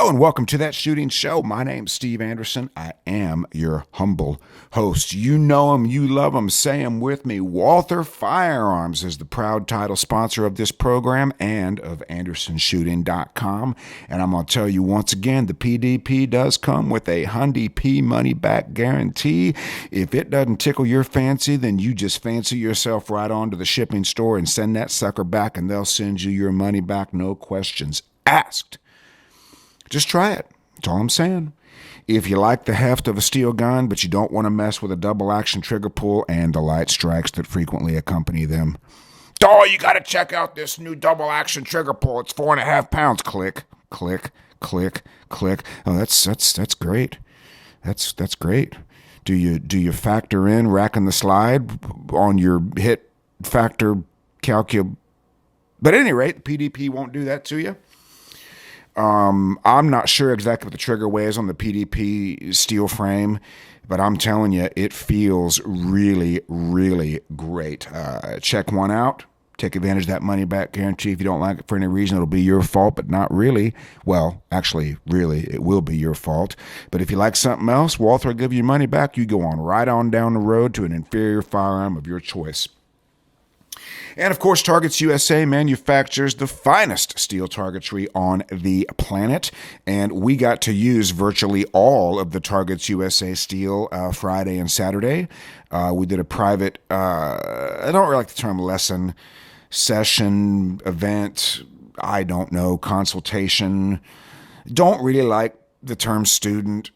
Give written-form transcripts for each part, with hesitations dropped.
Hello and welcome to That Shooting Show. My name's Steve Anderson. I am your humble host. You know him, you love him. Say him with me. Walther Firearms is the proud title sponsor of this program and of AndersonShooting.com. And I'm going to tell you once again, the PDP does come with a Hyundai P money back guarantee. If it doesn't tickle your fancy, then you just fancy yourself right on to the shipping store and send that sucker back, and they'll send you your money back, no questions asked. Just try it. That's all I'm saying. If you like the heft of a steel gun, but you don't want to mess with a double action trigger pull and the light strikes that frequently accompany them, oh, you got to check out this new double action trigger pull. It's 4.5 pounds. Click, click, click, click. Oh, that's great. That's great. Do you factor in racking the slide on your hit factor calcul? But at any rate, the PDP won't do that to you. I'm not sure exactly what the trigger weighs on the PDP steel frame, but I'm telling you, it feels really, really great. Check one out. Take advantage of that money back guarantee. If you don't like it for any reason, it'll be your fault, but not really. Well, actually, really, it will be your fault. But if you like something else, Walther will give you your money back. You go on right on down the road to an inferior firearm of your choice. And of course, Targets USA manufactures the finest steel targetry on the planet. And we got to use virtually all of the Targets USA steel Friday and Saturday. We did a private, I don't really like the term lesson, session, event, I don't know, consultation. Don't really like the term student.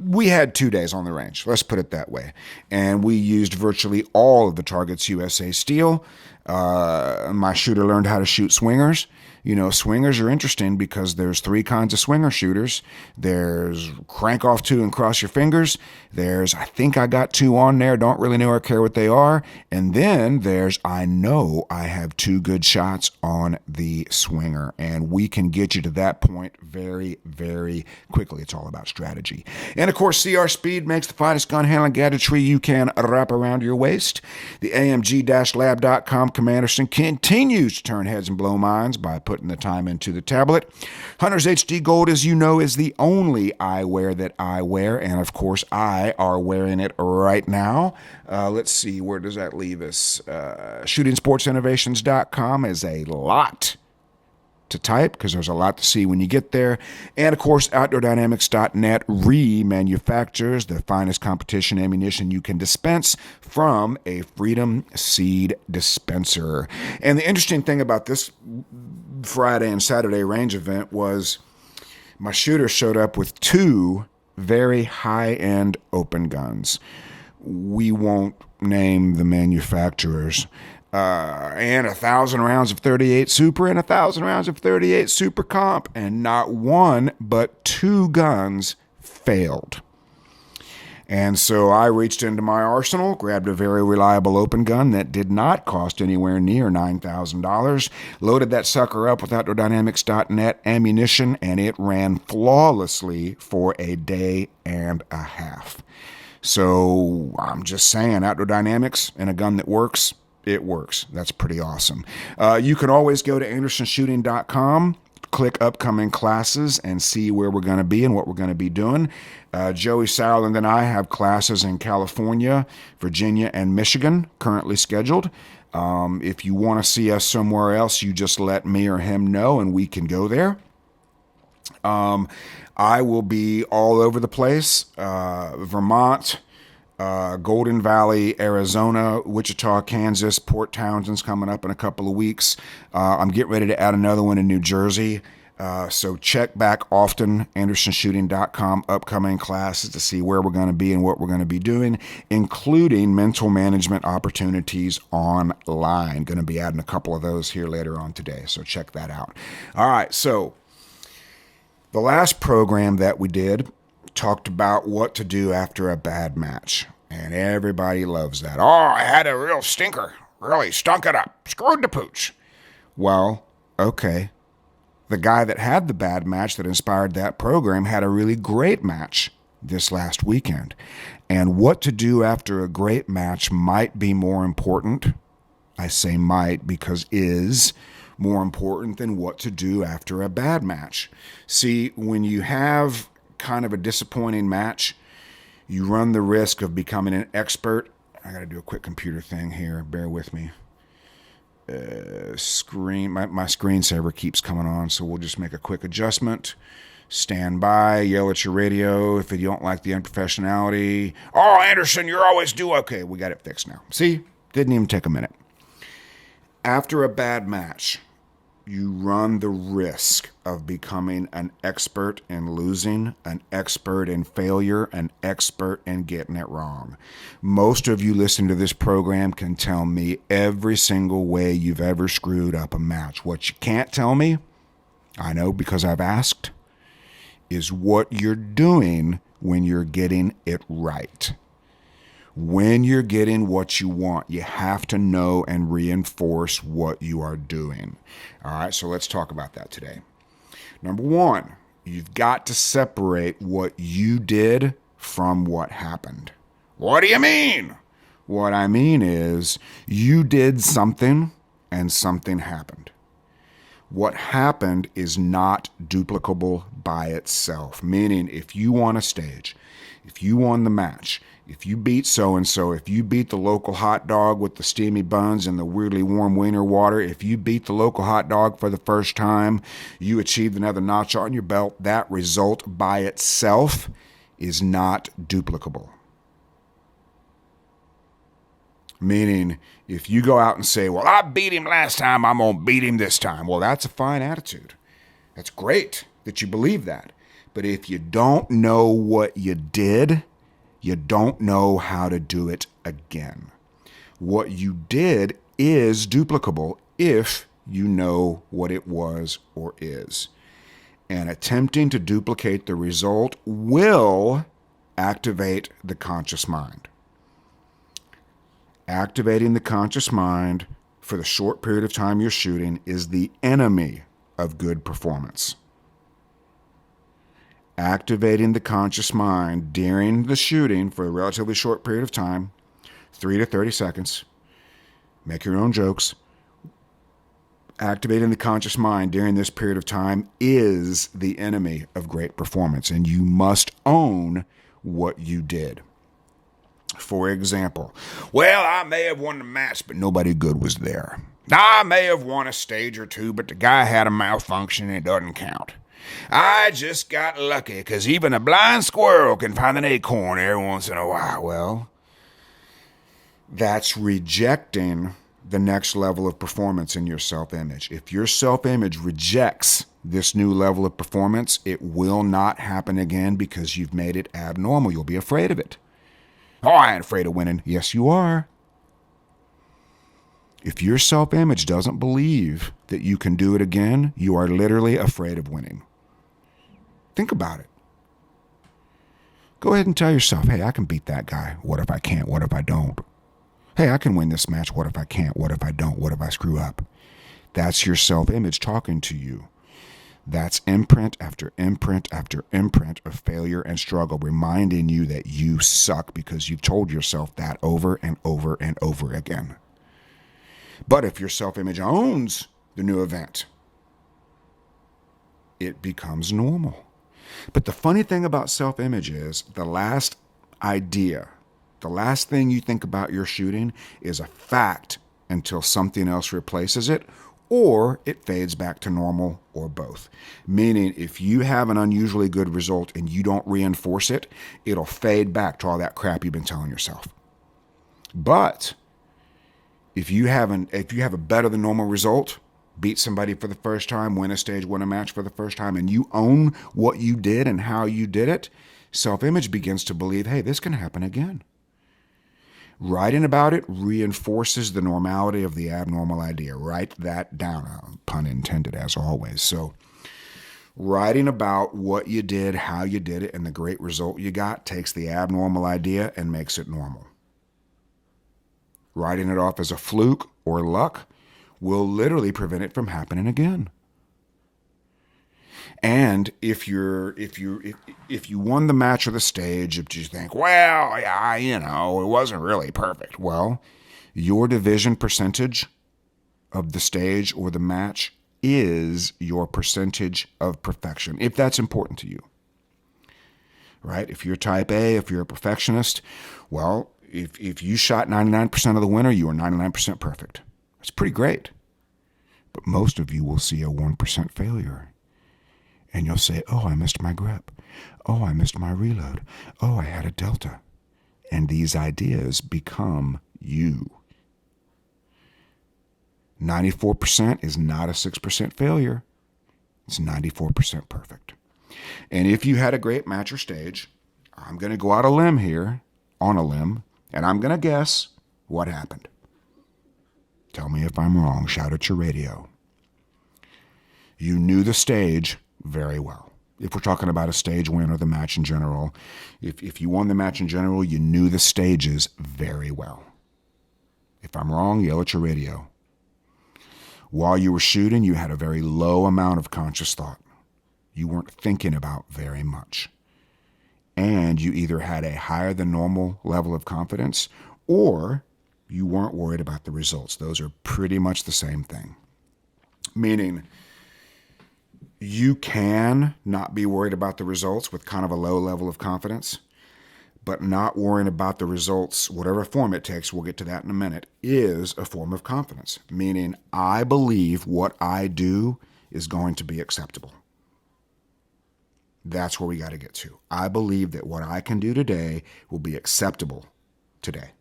We had 2 days on the range, let's put it that way, and we used virtually all of the Targets USA steel. My shooter learned how to shoot swingers. You know, swingers are interesting because there's 3 kinds of swinger shooters. There's crank off 2 and cross your fingers. There's, I think I got 2 on there, don't really know or care what they are. And then there's, I know I have 2 good shots on the swinger. And we can get you to that point very, very quickly. It's all about strategy. And of course, CR Speed makes the finest gun handling gadgetry you can wrap around your waist. The AMG-lab.com Commanderson continues to turn heads and blow minds by putting the time into the tablet. Hunter's HD Gold, as you know, is the only eyewear that I wear, and of course I are wearing it right now. Let's see, where does that leave us? ShootingSportsInnovations.com is a lot to type because there's a lot to see when you get there. And of course, OutdoorDynamics.net remanufactures the finest competition ammunition you can dispense from a Freedom Seed dispenser. And the interesting thing about this Friday and Saturday range event was my shooter showed up with 2 very high-end open guns. We won't name the manufacturers. And 1,000 rounds of 38 Super and 1,000 rounds of 38 Super Comp, and not one but 2 guns failed. And so I reached into my arsenal, grabbed a very reliable open gun that did not cost anywhere near $9,000, loaded that sucker up with OutdoorDynamics.net ammunition, and it ran flawlessly for a day and a half. So I'm just saying, Outdoor Dynamics and a gun that works, it works. That's pretty awesome. You can always go to AndersonShooting.com, click upcoming classes, and see where we're going to be and what we're going to be doing. Joey Sauerland and I have classes in California, Virginia, and Michigan currently scheduled. If you want to see us somewhere else, you just let me or him know, and we can go there. I will be all over the place. Vermont, Golden Valley, Arizona, Wichita, Kansas, Port Townsend's coming up in a couple of weeks. I'm getting ready to add another one in New Jersey. So check back often, AndersonShooting.com, upcoming classes to see where we're going to be and what we're going to be doing, including mental management opportunities online. Going to be adding a couple of those here later on today, so check that out. All right, so the last program that we did talked about what to do after a bad match, and everybody loves that. Oh, I had a real stinker. Really stunk it up. Screwed the pooch. Well, okay. The guy that had the bad match that inspired that program had a really great match this last weekend. And what to do after a great match might be more important. I say might because is more important than what to do after a bad match. See, when you have kind of a disappointing match, you run the risk of becoming an expert. I got to do a quick computer thing here. Bear with me. My screensaver keeps coming on, so we'll just make a quick adjustment. Stand by, yell at your radio if you don't like the unprofessionality. Oh, Anderson, you're always do okay. We got it fixed now. See? Didn't even take a minute. After a bad match, you run the risk of becoming an expert in losing, an expert in failure, an expert in getting it wrong. Most of you listening to this program can tell me every single way you've ever screwed up a match. What you can't tell me, I know because I've asked, is what you're doing when you're getting it right. When you're getting what you want, you have to know and reinforce what you are doing. All right, so let's talk about that today. Number one, you've got to separate what you did from what happened. What do you mean? What I mean is you did something and something happened. What happened is not duplicable by itself, meaning if you won a stage, if you won the match, if you beat so-and-so, if you beat the local hot dog with the steamy buns and the weirdly warm wiener water, if you beat the local hot dog for the first time, you achieved another notch on your belt, that result by itself is not duplicable. Meaning, if you go out and say, well, I beat him last time, I'm going to beat him this time. Well, that's a fine attitude. That's great that you believe that. But if you don't know what you did, you don't know how to do it again. What you did is duplicable if you know what it was or is. And attempting to duplicate the result will activate the conscious mind. Activating the conscious mind for the short period of time you're shooting is the enemy of good performance. Activating the conscious mind during the shooting for a relatively short period of time, 3 to 30 seconds, make your own jokes. Activating the conscious mind during this period of time is the enemy of great performance, and you must own what you did. For example, well, I may have won the match, but nobody good was there. I may have won a stage or two, but the guy had a malfunction and it doesn't count. I just got lucky because even a blind squirrel can find an acorn every once in a while. Well, that's rejecting the next level of performance in your self-image. If your self-image rejects this new level of performance, it will not happen again because you've made it abnormal. You'll be afraid of it. Oh, I ain't afraid of winning. Yes, you are. If your self-image doesn't believe that you can do it again, you are literally afraid of winning. Think about it. Go ahead and tell yourself, hey, I can beat that guy. What if I can't? What if I don't? Hey, I can win this match. What if I can't? What if I don't? What if I screw up? That's your self-image talking to you. That's imprint after imprint after imprint of failure and struggle, reminding you that you suck because you've told yourself that over and over and over again. But if your self-image owns the new event, it becomes normal. But the funny thing about self-image is the last idea, the last thing you think about your shooting is a fact until something else replaces it, or it fades back to normal, or both. Meaning, if you have an unusually good result and you don't reinforce it, it'll fade back to all that crap you've been telling yourself. But if you have a better than normal result, beat somebody for the first time, win a stage, win a match for the first time, and you own what you did and how you did it, self-image begins to believe, hey, this can happen again. Writing about it reinforces the normality of the abnormal idea. Write that down, pun intended, as always. So writing about what you did, how you did it, and the great result you got takes the abnormal idea and makes it normal. Writing it off as a fluke or luck will literally prevent it from happening again. And if you won the match or the stage, if you think, well, it wasn't really perfect. Well, your division percentage of the stage or the match is your percentage of perfection, if that's important to you. Right? If you're type A, if you're a perfectionist, well, if you shot 99% of the winner, you are 99% perfect. That's pretty great. But most of you will see a 1% failure. And you'll say, oh, I missed my grip. Oh, I missed my reload. Oh, I had a delta. And these ideas become you. 94% is not a 6% failure. It's 94% perfect. And if you had a great match or stage, I'm going to go out on a limb, and I'm going to guess what happened. Tell me if I'm wrong. Shout at your radio. You knew the stage very well. If we're talking about a stage win or the match in general, if you won the match in general, you knew the stages very well. If I'm wrong, yell at your radio. While you were shooting, you had a very low amount of conscious thought. You weren't thinking about very much. And you either had a higher than normal level of confidence or you weren't worried about the results. Those are pretty much the same thing. Meaning, you can not be worried about the results with kind of a low level of confidence, but not worrying about the results, whatever form it takes, we'll get to that in a minute, is a form of confidence. Meaning, I believe what I do is going to be acceptable. That's where we got to get to. I believe that what I can do today will be acceptable today.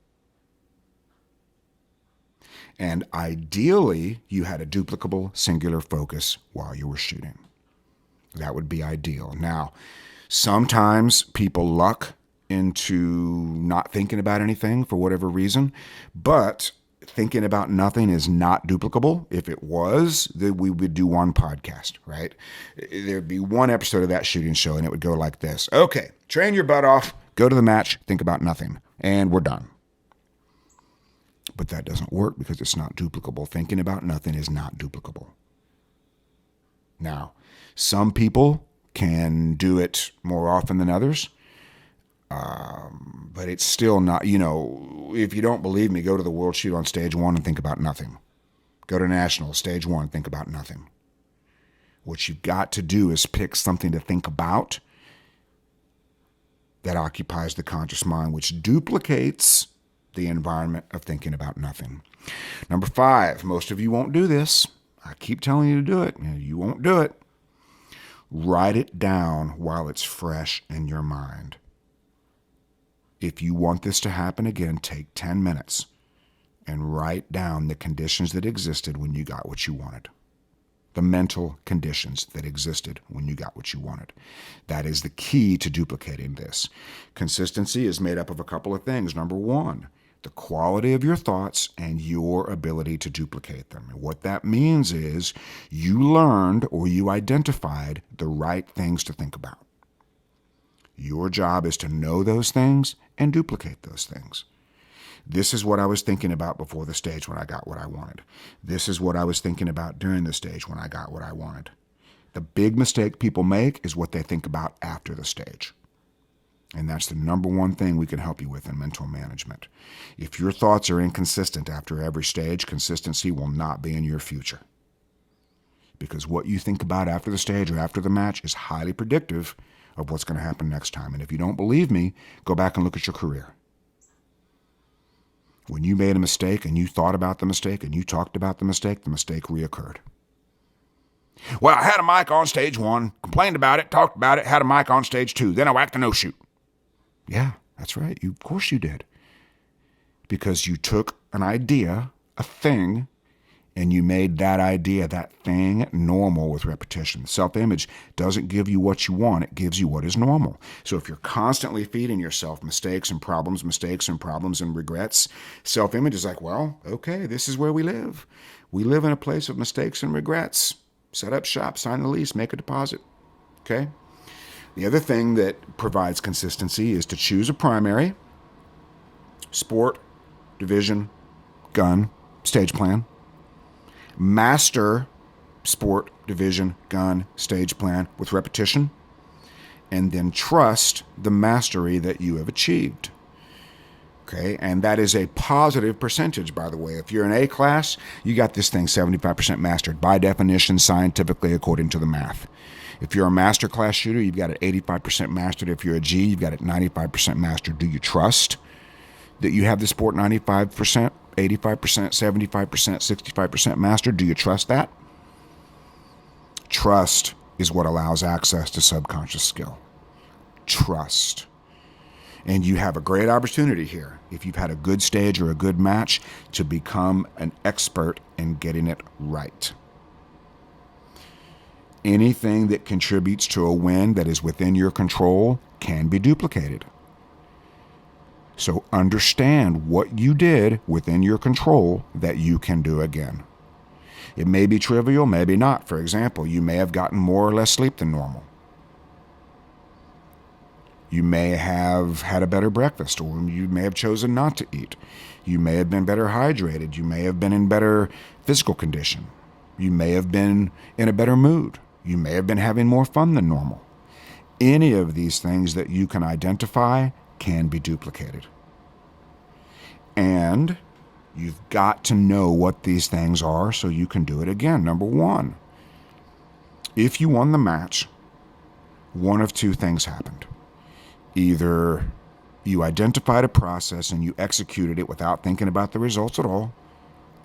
And ideally, you had a duplicable singular focus while you were shooting. That would be ideal. Now, sometimes people luck into not thinking about anything for whatever reason, but thinking about nothing is not duplicable. If it was, then we would do one podcast, right? There'd be one episode of that shooting show, and it would go like this. Okay, train your butt off, go to the match, think about nothing, and we're done. But that doesn't work because it's not duplicable. Thinking about nothing is not duplicable. Now, some people can do it more often than others, but it's still not, if you don't believe me, go to the World Shoot on stage 1 and think about nothing. Go to National, stage 1, think about nothing. What you've got to do is pick something to think about that occupies the conscious mind, which duplicates the environment of thinking about nothing. Number 5, most of you won't do this. I keep telling you to do it. You won't do it. Write it down while it's fresh in your mind. If you want this to happen again, take 10 minutes and write down the conditions that existed when you got what you wanted. The mental conditions that existed when you got what you wanted. That is the key to duplicating this. Consistency is made up of a couple of things. Number 1, the quality of your thoughts and your ability to duplicate them. And what that means is you learned or you identified the right things to think about. Your job is to know those things and duplicate those things. This is what I was thinking about before the stage when I got what I wanted. This is what I was thinking about during the stage when I got what I wanted. The big mistake people make is what they think about after the stage. And that's the number one thing we can help you with in mental management. If your thoughts are inconsistent after every stage, consistency will not be in your future. Because what you think about after the stage or after the match is highly predictive of what's going to happen next time. And if you don't believe me, go back and look at your career. When you made a mistake and you thought about the mistake and you talked about the mistake reoccurred. Well, I had a mic on stage 1, complained about it, talked about it, had a mic on stage 2, then I whacked a no-shoot. Yeah, that's right. Of course you did. Because you took an idea, a thing, and you made that idea, that thing, normal with repetition. Self-image doesn't give you what you want. It gives you what is normal. So if you're constantly feeding yourself mistakes and problems and regrets, self-image is like, well, okay, this is where we live. We live in a place of mistakes and regrets. Set up shop, sign the lease, make a deposit. Okay? The other thing that provides consistency is to choose a primary, sport, division, gun, stage plan. Master sport, division, gun, stage plan with repetition, and then trust the mastery that you have achieved. Okay, and that is a positive percentage, by the way. If you're an A class, you got this thing 75% mastered by definition, scientifically, according to the math. If you're a master class shooter, you've got it 85% mastered. If you're a G, you've got it 95% mastered. Do you trust that you have the sport 95%, 85%, 75%, 65% mastered? Do you trust that? Trust is what allows access to subconscious skill. Trust. And you have a great opportunity here, if you've had a good stage or a good match, to become an expert in getting it right. Anything that contributes to a win that is within your control can be duplicated. So understand what you did within your control that you can do again. It may be trivial, maybe not. For example, you may have gotten more or less sleep than normal. You may have had a better breakfast, or you may have chosen not to eat. You may have been better hydrated. You may have been in better physical condition. You may have been in a better mood. You may have been having more fun than normal. Any of these things that you can identify can be duplicated. And you've got to know what these things are so you can do it again. Number one, if you won the match, one of two things happened. Either you identified a process and you executed it without thinking about the results at all,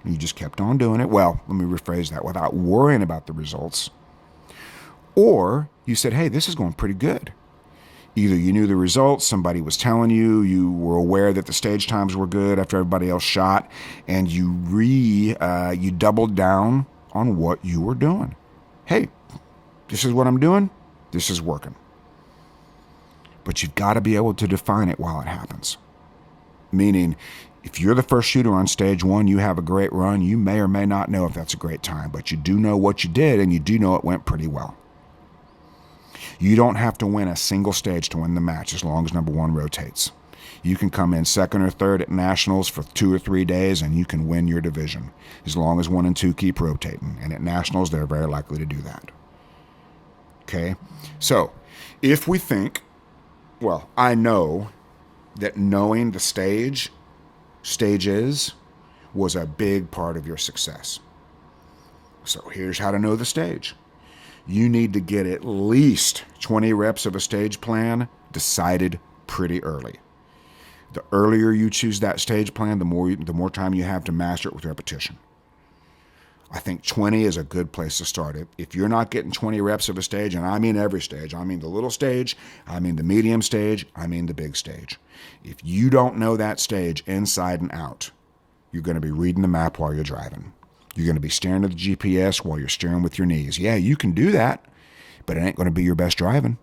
and you just kept on doing it. Well, let me rephrase that, without worrying about the results. Or you said, hey, this is going pretty good. Either you knew the results, somebody was telling you, you were aware that the stage times were good after everybody else shot, and you doubled down on what you were doing. Hey, this is what I'm doing. This is working. But you've got to be able to define it while it happens. Meaning, if you're the first shooter on stage one, you have a great run, you may or may not know if that's a great time, but you do know what you did, and you do know it went pretty well. You don't have to win a single stage to win the match as long as number one rotates. You can come in second or third at nationals for 2 or 3 days, and you can win your division as long as 1 and 2 keep rotating. And at nationals, they're very likely to do that. Okay? So, if we think, well, I know that knowing the stages was a big part of your success. So here's how to know the stage. You need to get at least 20 reps of a stage plan decided pretty early. The earlier you choose that stage plan, the more time you have to master it with repetition. I think 20 is a good place to start it. If you're not getting 20 reps of a stage, and I mean every stage, I mean the little stage, I mean the medium stage, I mean the big stage. If you don't know that stage inside and out, you're going to be reading the map while you're driving. You're going to be staring at the GPS while you're steering with your knees. Yeah, you can do that, but it ain't going to be your best driving.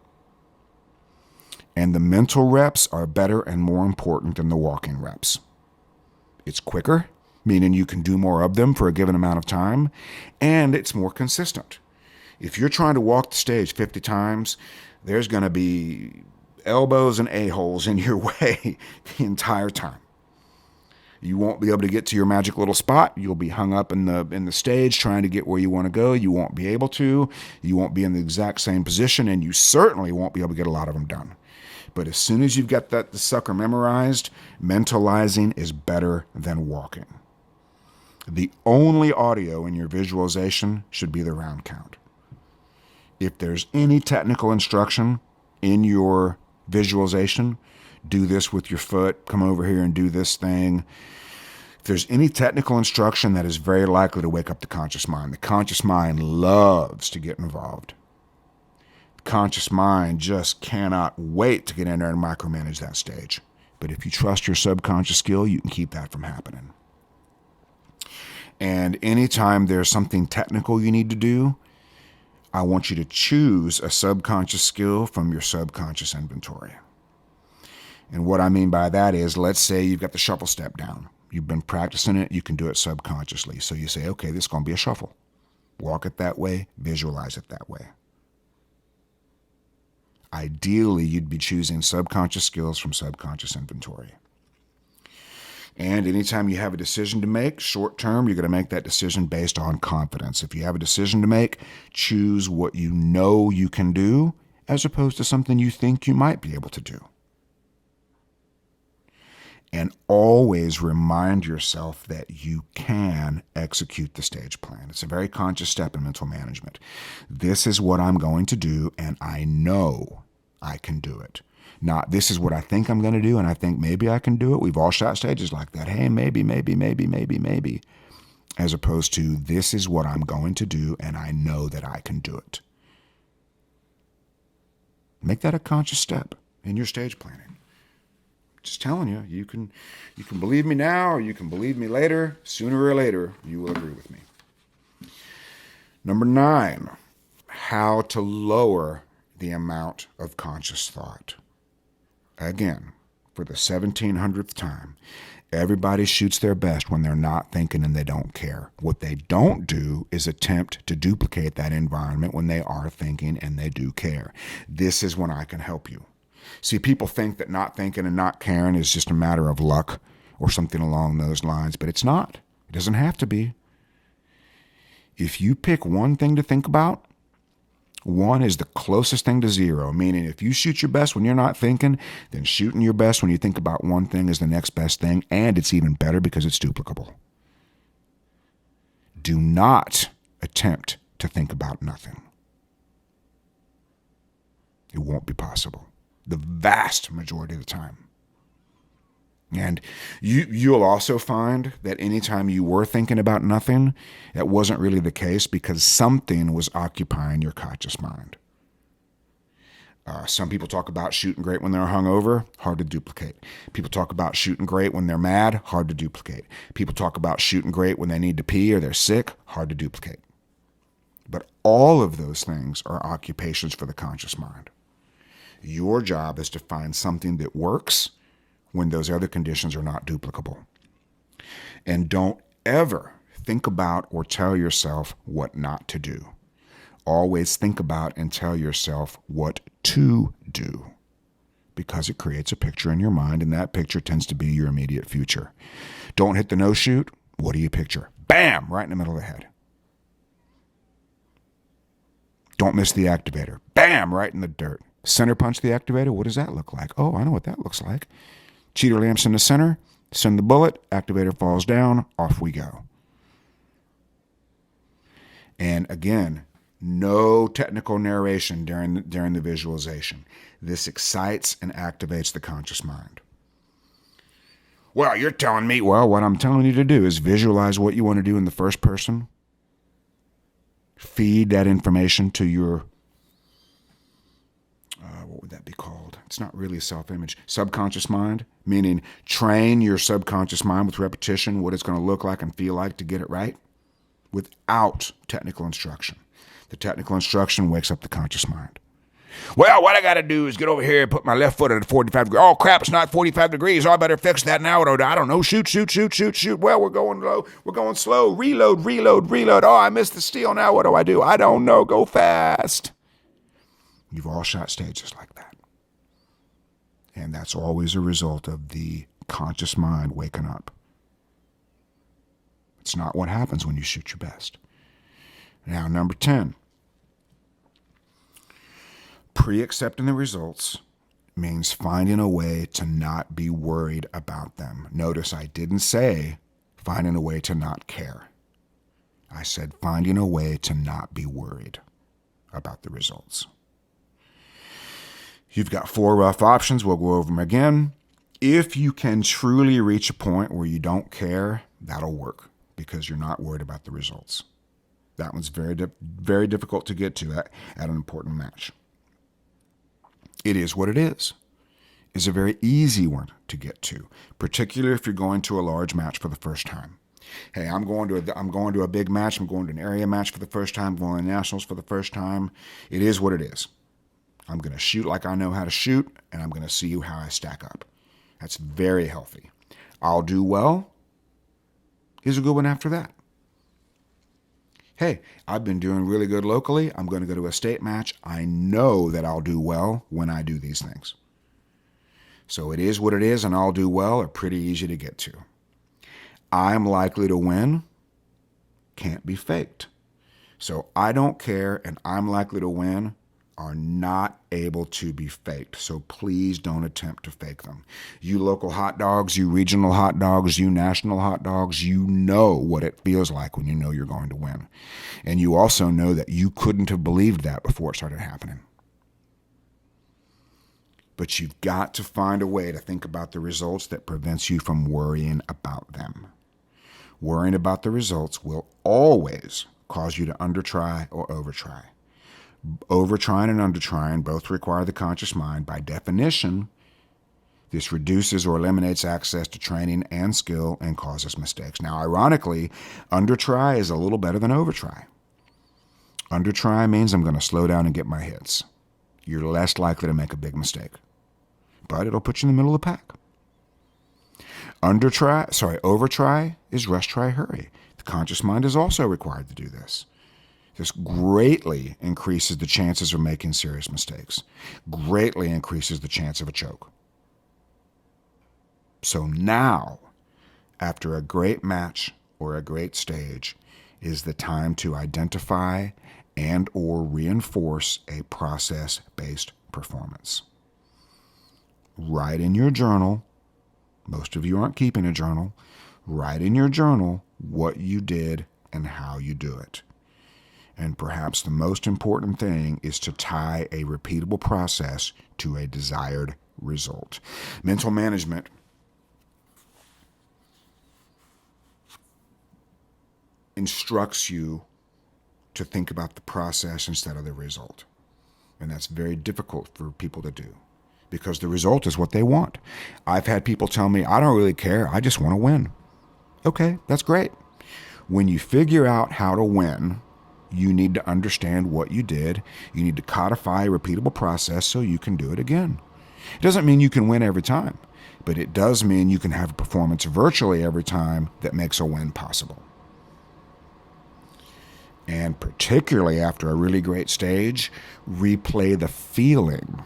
And the mental reps are better and more important than the walking reps. It's quicker, meaning you can do more of them for a given amount of time, and it's more consistent. If you're trying to walk the stage 50 times, there's going to be elbows and a-holes in your way the entire time. You won't be able to get to your magic little spot. You'll be hung up in the stage trying to get where you want to go. You won't be able to. You won't be in the exact same position, and you certainly won't be able to get a lot of them done. But as soon as you've got the sucker memorized, mentalizing is better than walking. The only audio in your visualization should be the round count. If there's any technical instruction in your visualization, do this with your foot, come over here and do this thing. If there's any technical instruction, that is very likely to wake up the conscious mind. The conscious mind loves to get involved. The conscious mind just cannot wait to get in there and micromanage that stage. But if you trust your subconscious skill, you can keep that from happening. And anytime there's something technical you need to do, I want you to choose a subconscious skill from your subconscious inventory. And what I mean by that is, let's say you've got the shuffle step down. You've been practicing it, you can do it subconsciously. So you say, okay, this is going to be a shuffle. Walk it that way, visualize it that way. Ideally, you'd be choosing subconscious skills from subconscious inventory. And anytime you have a decision to make, short term, you're going to make that decision based on confidence. If you have a decision to make, choose what you know you can do as opposed to something you think you might be able to do. And always remind yourself that you can execute the stage plan. It's a very conscious step in mental management. This is what I'm going to do, and I know I can do it. Not, this is what I think I'm going to do, and I think maybe I can do it. We've all shot stages like that. Hey, maybe. As opposed to, this is what I'm going to do, and I know that I can do it. Make that a conscious step in your stage planning. Just telling you, you can believe me now, or you can believe me later. Sooner or later, you will agree with me. Number 9, how to lower the amount of conscious thought. Again, for the 1700th time, everybody shoots their best when they're not thinking and they don't care. What they don't do is attempt to duplicate that environment when they are thinking and they do care. This is when I can help you. See, people think that not thinking and not caring is just a matter of luck or something along those lines, but it's not. It doesn't have to be. If you pick one thing to think about, 1 is the closest thing to 0, meaning if you shoot your best when you're not thinking, then shooting your best when you think about one thing is the next best thing, and it's even better because it's duplicable. Do not attempt to think about nothing. It won't be possible the vast majority of the time. And you'll also find that anytime you were thinking about nothing, that wasn't really the case because something was occupying your conscious mind. Some people talk about shooting great when they're hungover, hard to duplicate. People talk about shooting great when they're mad, hard to duplicate. People talk about shooting great when they need to pee or they're sick, hard to duplicate. But all of those things are occupations for the conscious mind. Your job is to find something that works when those other conditions are not duplicable. And don't ever think about or tell yourself what not to do. Always think about and tell yourself what to do, because it creates a picture in your mind, and that picture tends to be your immediate future. Don't hit the no shoot. What do you picture? Bam! Right in the middle of the head. Don't miss the activator. Bam! Right in the dirt. Center punch the activator. What does that look like? Oh, I know what that looks like. Cheater lamps in the center. Send the bullet. Activator falls down. Off we go. And again, no technical narration during the visualization. This excites and activates the conscious mind. Well, you're telling me, well, what I'm telling you to do is visualize what you want to do in the first person. Feed that information to your what would that be called? It's not really self-image. Subconscious mind, meaning train your subconscious mind with repetition, what it's going to look like and feel like to get it right, without technical instruction. The technical instruction wakes up the conscious mind. Well, what I got to do is get over here and put my left foot at a 45 degree. Oh, crap, it's not 45 degrees. Oh, I better fix that now. I don't know. Shoot. Well, we're going low. We're going slow. Reload. Oh, I missed the steal. Now what do? I don't know. Go fast. You've all shot stages like that. And that's always a result of the conscious mind waking up. It's not what happens when you shoot your best. Now, number 10. Pre-accepting the results means finding a way to not be worried about them. Notice I didn't say finding a way to not care. I said finding a way to not be worried about the results. You've got 4 rough options. We'll go over them again. If you can truly reach a point where you don't care, that'll work because you're not worried about the results. That one's very difficult to get to at an important match. It is what it is a very easy one to get to, particularly if you're going to a large match for the first time. Hey, I'm going to a big match. I'm going to an area match for the first time. I'm going to nationals for the first time. It is what it is. I'm going to shoot like I know how to shoot, and I'm going to see how I stack up. That's very healthy. I'll do well. Here's a good one after that. Hey, I've been doing really good locally. I'm going to go to a state match. I know that I'll do well when I do these things. So it is what it is, and I'll do well are pretty easy to get to. I'm likely to win. Can't be faked. So I don't care, and I'm likely to win are not able to be faked. So please don't attempt to fake them. You local hot dogs, you regional hot dogs, you national hot dogs, you know what it feels like when you know you're going to win. And you also know that you couldn't have believed that before it started happening. But you've got to find a way to think about the results that prevents you from worrying about them. Worrying about the results will always cause you to undertry or overtry. Overtrying and undertrying both require the conscious mind. By definition, this reduces or eliminates access to training and skill and causes mistakes. Now, ironically, undertry is a little better than overtry. Undertry means I'm going to slow down and get my hits. You're less likely to make a big mistake, but it'll put you in the middle of the pack. Overtry is rush, try, hurry. The conscious mind is also required to do this. This greatly increases the chances of making serious mistakes, greatly increases the chance of a choke. So now, after a great match or a great stage, is the time to identify and or reinforce a process-based performance. Write in your journal, most of you aren't keeping a journal, write in your journal what you did and how you do it. And perhaps the most important thing is to tie a repeatable process to a desired result. Mental management instructs you to think about the process instead of the result. And that's very difficult for people to do because the result is what they want. I've had people tell me, I don't really care, I just want to win. Okay, that's great. When you figure out how to win, you need to understand what you did. You need to codify a repeatable process so you can do it again. It doesn't mean you can win every time, but it does mean you can have a performance virtually every time that makes a win possible. And particularly after a really great stage, replay the feeling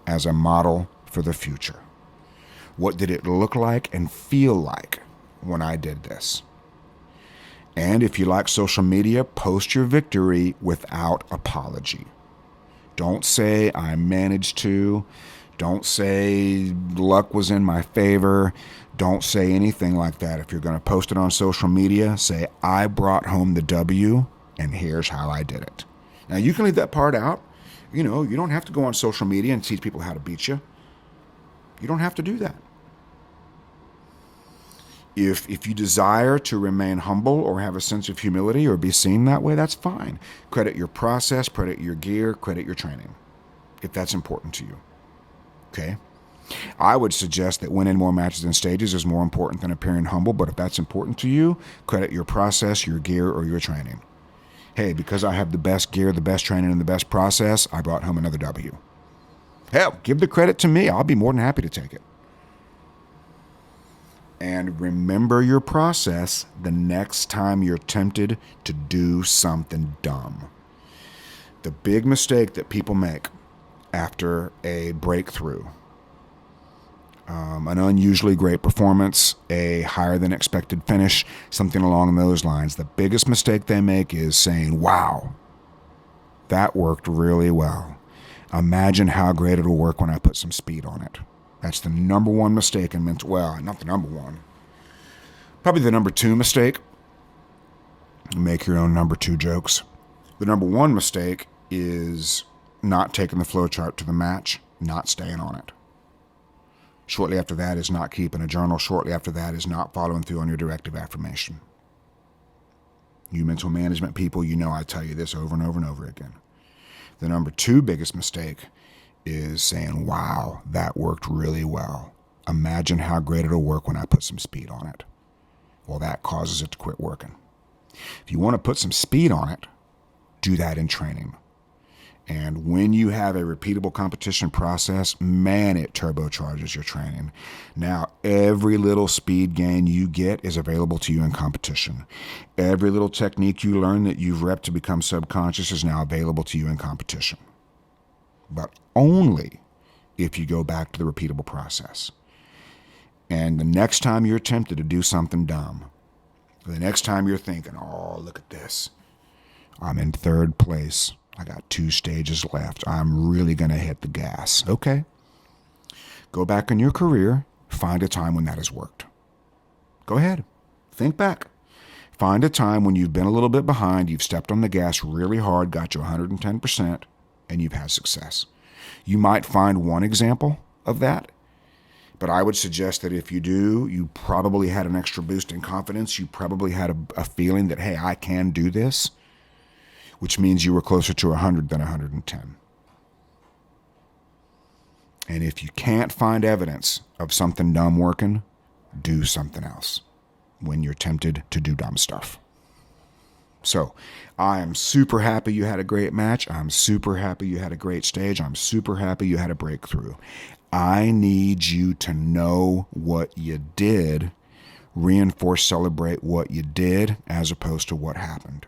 as a model for the future. What did it look like and feel like when I did this? And if you like social media, post your victory without apology. Don't say, I managed to. Don't say, luck was in my favor. Don't say anything like that. If you're going to post it on social media, say, I brought home the W, and here's how I did it. Now, you can leave that part out. You know, you don't have to go on social media and teach people how to beat you. You don't have to do that. If you desire to remain humble or have a sense of humility or be seen that way, that's fine. Credit your process, credit your gear, credit your training, if that's important to you. Okay? I would suggest that winning more matches and stages is more important than appearing humble, but if that's important to you, credit your process, your gear, or your training. Hey, because I have the best gear, the best training, and the best process, I brought home another W. Hell, give the credit to me. I'll be more than happy to take it. And remember your process the next time you're tempted to do something dumb. The big mistake that people make after a breakthrough, an unusually great performance, a higher than expected finish, something along those lines, the biggest mistake they make is saying, wow, that worked really well. Imagine how great it'll work when I put some speed on it. That's the number one mistake in mental, well, not the number one. Probably the number two mistake. Make your own number two jokes. The number one mistake is not taking the flowchart to the match, not staying on it. Shortly after that is not keeping a journal. Shortly after that is not following through on your directive affirmation. You mental management people, you know I tell you this over and over and over again. The number two biggest mistake is saying, wow, that worked really well. Imagine how great it'll work when I put some speed on it. Well, that causes it to quit working. If you want to put some speed on it, do that in training. And when you have a repeatable competition process, man, it turbocharges your training. Now, every little speed gain you get is available to you in competition. Every little technique you learn that you've repped to become subconscious is now available to you in competition. But only if you go back to the repeatable process. And the next time you're tempted to do something dumb, the next time you're thinking, oh, look at this, I'm in third place, I got 2 stages left. I'm really going to hit the gas. Okay. Go back in your career. Find a time when that has worked. Go ahead. Think back. Find a time when you've been a little bit behind, you've stepped on the gas really hard, got you 110%, and you've had success. You might find one example of that, but I would suggest that if you do, you probably had an extra boost in confidence. You probably had a feeling that, hey, I can do this, which means you were closer to 100 than 110. And if you can't find evidence of something dumb working, do something else when you're tempted to do dumb stuff. So I am super happy you had a great match. I'm super happy you had a great stage. I'm super happy you had a breakthrough. I need you to know what you did, reinforce, celebrate what you did as opposed to what happened.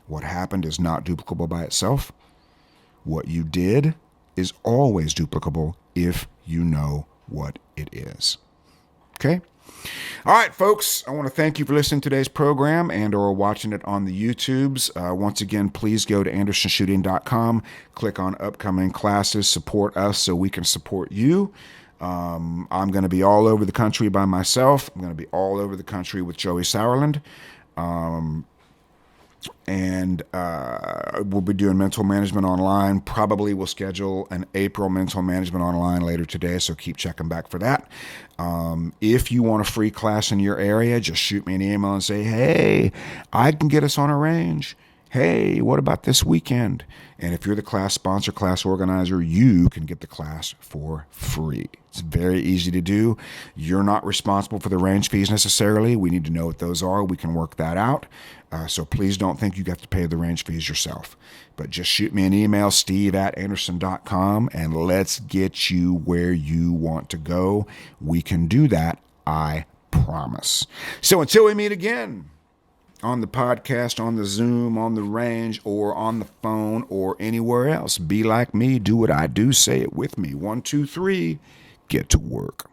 What happened is not duplicable by itself. What you did is always duplicable if you know what it is. Okay? All right, folks, I want to thank you for listening to today's program and or watching it on the YouTubes. Once again, please go to andersonshooting.com, click on upcoming classes, support us so we can support you. I'm going to be all over the country by myself. I'm going to be all over the country with Joey Sauerland. And we'll be doing mental management online. Probably we'll schedule an April mental management online later today, so keep checking back for that. If you want a free class in your area, just shoot me an email and say, hey, I can get us on a range. Hey, what about this weekend? And if you're the class sponsor, class organizer, you can get the class for free. It's very easy to do. You're not responsible for the range fees necessarily. We need to know what those are. We can work that out. So please don't think you got to pay the range fees yourself. But just shoot me an email, steve@anderson.com, and let's get you where you want to go. We can do that, I promise. So until we meet again, on the podcast, on the Zoom, on the range, or on the phone, or anywhere else, be like me, do what I do, say it with me. 1, 2, 3, get to work.